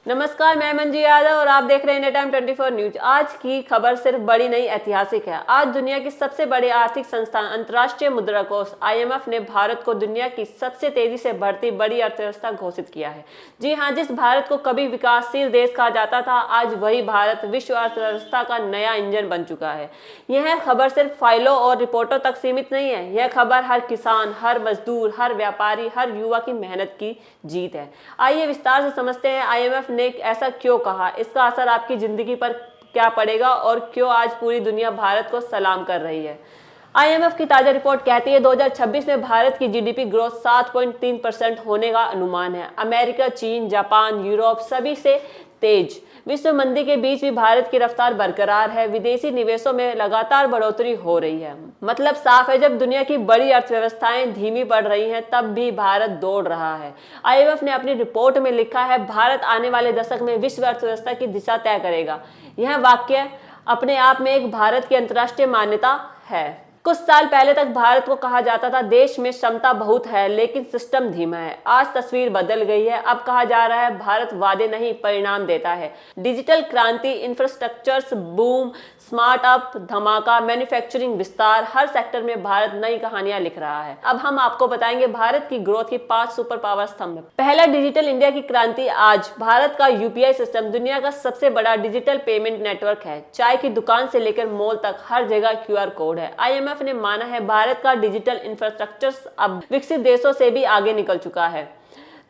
नमस्कार, मैं मंजू यादव और आप देख रहे हैं इंडिया टाइम 24 न्यूज। आज की खबर सिर्फ बड़ी नहीं ऐतिहासिक है। आज दुनिया की सबसे बड़े आर्थिक संस्थान अंतर्राष्ट्रीय मुद्रा कोष IMF ने भारत को दुनिया की सबसे तेजी से बढ़ती बड़ी अर्थव्यवस्था घोषित किया है। जी हाँ, जिस भारत को कभी विकासशील देश कहा जाता था, आज वही भारत विश्व अर्थव्यवस्था का नया इंजन बन चुका है। यह खबर सिर्फ फाइलों और रिपोर्टों तक सीमित नहीं है। यह खबर हर किसान, हर मजदूर, हर व्यापारी, हर युवा की मेहनत की जीत है। आइए विस्तार से समझते हैं IMF ने ऐसा क्यों कहा, इसका असर आपकी जिंदगी पर क्या पड़ेगा और क्यों आज पूरी दुनिया भारत को सलाम कर रही है। IMF की ताजा रिपोर्ट कहती है 2026 में भारत की GDP ग्रोथ 7.3% होने का अनुमान है। अमेरिका, चीन, जापान, यूरोप सभी से तेज। विश्व मंदी के बीच भी भारत की रफ्तार बरकरार है। विदेशी निवेशों में लगातार बढ़ोतरी हो रही है। मतलब साफ है, जब दुनिया की बड़ी अर्थव्यवस्थाएं धीमी पड़ रही हैं, तब भी भारत दौड़ रहा है। IMF ने अपनी रिपोर्ट में लिखा है, भारत आने वाले दशक में विश्व अर्थव्यवस्था की दिशा तय करेगा। यह वाक्य अपने आप में एक भारत की अंतर्राष्ट्रीय मान्यता है। कुछ साल पहले तक भारत को कहा जाता था देश में क्षमता बहुत है लेकिन सिस्टम धीमा है। आज तस्वीर बदल गई है। अब कहा जा रहा है भारत वादे नहीं परिणाम देता है। डिजिटल क्रांति, इंफ्रास्ट्रक्चर्स बूम, स्मार्ट अप धमाका, मैन्युफैक्चरिंग विस्तार, हर सेक्टर में भारत नई कहानियां लिख रहा है। अब हम आपको बताएंगे भारत की ग्रोथ की 5 सुपर पावर स्तंभ। पहला, डिजिटल इंडिया की क्रांति। आज भारत का UPI सिस्टम दुनिया का सबसे बड़ा डिजिटल पेमेंट नेटवर्क है। चाय की दुकान से लेकर मॉल तक हर जगह QR कोड है। IMF ने माना है भारत का डिजिटल इंफ्रास्ट्रक्चर अब विकसित देशों से भी आगे निकल चुका है।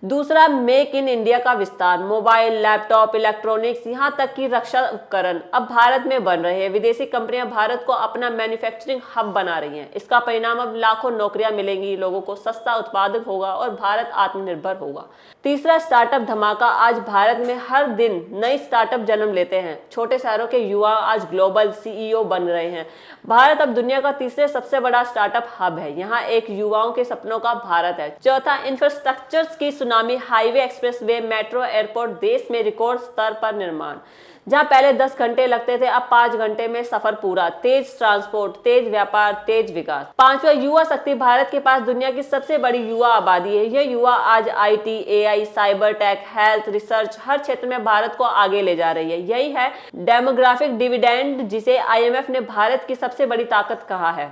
दूसरा, मेक इन इंडिया का विस्तार। मोबाइल, लैपटॉप, इलेक्ट्रॉनिक्स, यहां तक कि रक्षा उपकरण अब भारत में बन रहे हैं। विदेशी कंपनियां भारत को अपना मैन्युफैक्चरिंग हब बना रही हैं। इसका परिणाम अब लाखों नौकरियां मिलेंगी, लोगों को सस्ता उत्पादक होगा और भारत आत्मनिर्भर होगा। तीसरा, स्टार्टअप धमाका। आज भारत में हर दिन नई स्टार्टअप जन्म लेते हैं। छोटे शहरों के युवा आज ग्लोबल CEO बन रहे हैं। भारत अब दुनिया का तीसरे सबसे बड़ा स्टार्टअप हब है। यहाँ एक युवाओं के सपनों का भारत है। चौथा, इंफ्रास्ट्रक्चर की tsunami. Highway, expressway, metro, airport, देश में रिकॉर्ड स्तर पर निर्माण। जहां पहले 10 घंटे लगते थे, अब 5 घंटे में सफर पूरा। तेज ट्रांसपोर्ट, तेज व्यापार, तेज विकास। पांचवा, युवा शक्ति। भारत के पास दुनिया की सबसे बड़ी युवा आबादी है। यह युवा आज IT, AI, cyber tech, health, research, हर क्षेत्र में भारत को आगे ले जा रही है। यही है डेमोग्राफिक डिविडेंड, जिसे IMF ने भारत की सबसे बड़ी ताकत कहा है।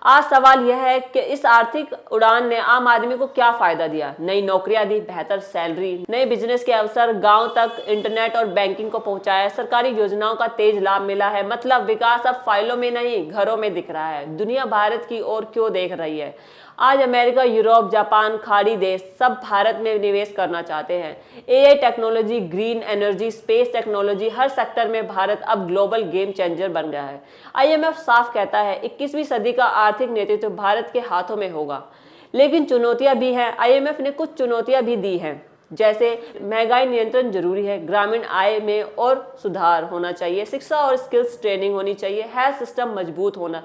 आज सवाल यह है कि इस आर्थिक उड़ान ने आम आदमी को क्या फायदा दिया। नई नौकरियां दी, बेहतर सैलरी, नए बिजनेस के अवसर, गांव तक इंटरनेट और बैंकिंग को पहुंचाया, सरकारी योजनाओं का तेज लाभ मिला है। मतलब विकास अब फाइलों में नहीं, घरों में दिख रहा है। दुनिया भारत की ओर क्यों देख रही है? आज अमेरिका, यूरोप, जापान, खाड़ी देश सब भारत में निवेश करना चाहते हैं। AI technology, green energy, space technology, हर सेक्टर में भारत अब ग्लोबल गेम चेंजर बन गया है। IMF साफ कहता है 21वीं सदी का आर्थिक नेतृत्व भारत के हाथों में होगा। लेकिन चुनौतियां भी हैं। IMF ने कुछ चुनौतियां भी दी हैं, जैसे महंगाई नियंत्रण जरूरी है, ग्रामीण आय में और सुधार होना चाहिए, शिक्षा और स्किल्स ट्रेनिंग होनी चाहिए, हेल्थ सिस्टम मजबूत होना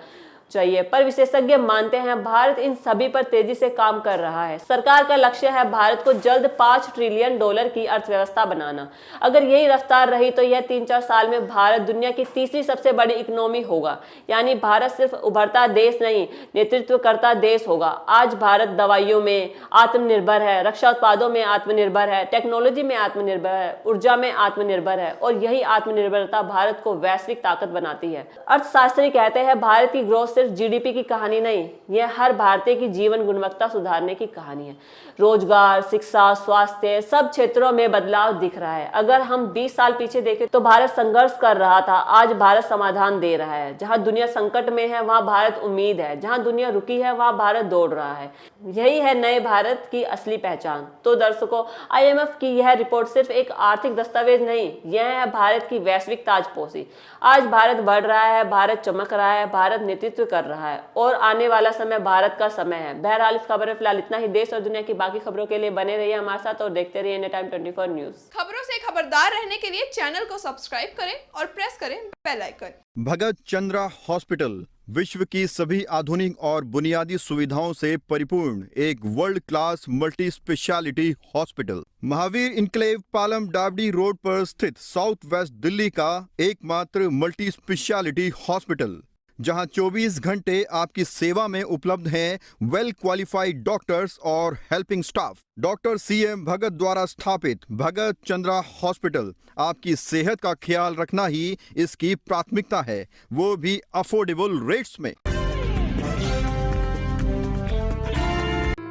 चाहिए। पर विशेषज्ञ मानते हैं भारत इन सभी पर तेजी से काम कर रहा है। सरकार का लक्ष्य है भारत को जल्द $5 ट्रिलियन की अर्थव्यवस्था बनाना। अगर यही रफ्तार रही तो यह 3-4 साल में भारत दुनिया की तीसरी सबसे बड़ी इकोनॉमी होगा। यानी भारत सिर्फ उभरता देश नहीं, नेतृत्व करता देश होगा। आज भारत दवाइयों में आत्मनिर्भर है, रक्षा उत्पादों में आत्मनिर्भर है, टेक्नोलॉजी में आत्मनिर्भर है, ऊर्जा में आत्मनिर्भर है और यही आत्मनिर्भरता भारत को वैश्विक ताकत बनाती है। अर्थशास्त्री कहते हैं भारत की ग्रोथ GDP की कहानी नहीं, यह हर भारतीय की जीवन गुणवत्ता सुधारने की कहानी है। रोजगार, शिक्षा, स्वास्थ्य, सब क्षेत्रों में बदलाव दिख रहा है। अगर हम 20 साल पीछे देखें तो भारत संघर्ष कर रहा था, आज भारत समाधान दे रहा है। जहां दुनिया संकट में है वहां भारत उम्मीद है, जहां दुनिया रुकी है वहां भारत दौड़ रहा है। यही है नए भारत की असली पहचान। तो दर्शकों, IMF की यह रिपोर्ट सिर्फ एक आर्थिक दस्तावेज नहीं, यह है भारत की वैश्विक ताजपोशी। आज भारत बढ़ रहा है, भारत चमक रहा है, भारत नेतृत्व कर रहा है और आने वाला समय भारत का समय है। बहरहाल इस खबर में फिलहाल इतना ही। देश और दुनिया की बाकी खबरों के लिए बने रहिए हमारे साथ और देखते रहिए इंडिया टाइम 24 न्यूज। खबरों से खबरदार रहने के लिए चैनल को सब्सक्राइब करें और प्रेस करें बेल आइकन। भगत चंद्रा हॉस्पिटल विश्व की सभी आधुनिक और बुनियादी सुविधाओं से परिपूर्ण एक world class multi speciality hospital, Mahavir enclave, Palam Dabri road पर स्थित साउथ वेस्ट दिल्ली का एकमात्र मल्टी स्पेशलिटी हॉस्पिटल, जहां 24 घंटे आपकी सेवा में उपलब्ध हैं वेल क्वालिफाइड डॉक्टर्स और हेल्पिंग स्टाफ। डॉक्टर CM भगत द्वारा स्थापित भगत चंद्रा हॉस्पिटल आपकी सेहत का ख्याल रखना ही इसकी प्राथमिकता है, वो भी अफोर्डेबल रेट्स में।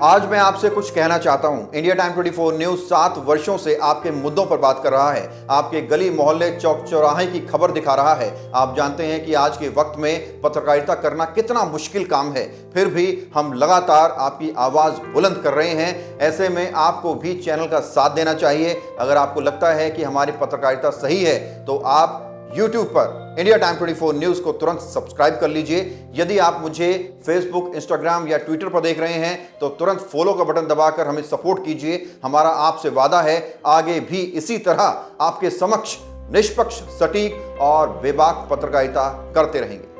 आज मैं आपसे कुछ कहना चाहता हूं। इंडिया टाइम 24 न्यूज 7 वर्षों से आपके मुद्दों पर बात कर रहा है, आपके गली मोहल्ले चौक चौराहे की खबर दिखा रहा है। आप जानते हैं कि आज के वक्त में पत्रकारिता करना कितना मुश्किल काम है, फिर भी हम लगातार आपकी आवाज बुलंद कर रहे हैं। ऐसे में आपको भी चैनल का साथ देना चाहिए। अगर आपको लगता है कि हमारी पत्रकारिता सही है तो आप YouTube पर इंडिया टाइम 24 न्यूज को तुरंत सब्सक्राइब कर लीजिए। यदि आप मुझे फेसबुक, इंस्टाग्राम या ट्विटर पर देख रहे हैं तो तुरंत फॉलो का बटन दबाकर हमें सपोर्ट कीजिए। हमारा आपसे वादा है आगे भी इसी तरह आपके समक्ष निष्पक्ष, सटीक और बेबाक पत्रकारिता करते रहेंगे।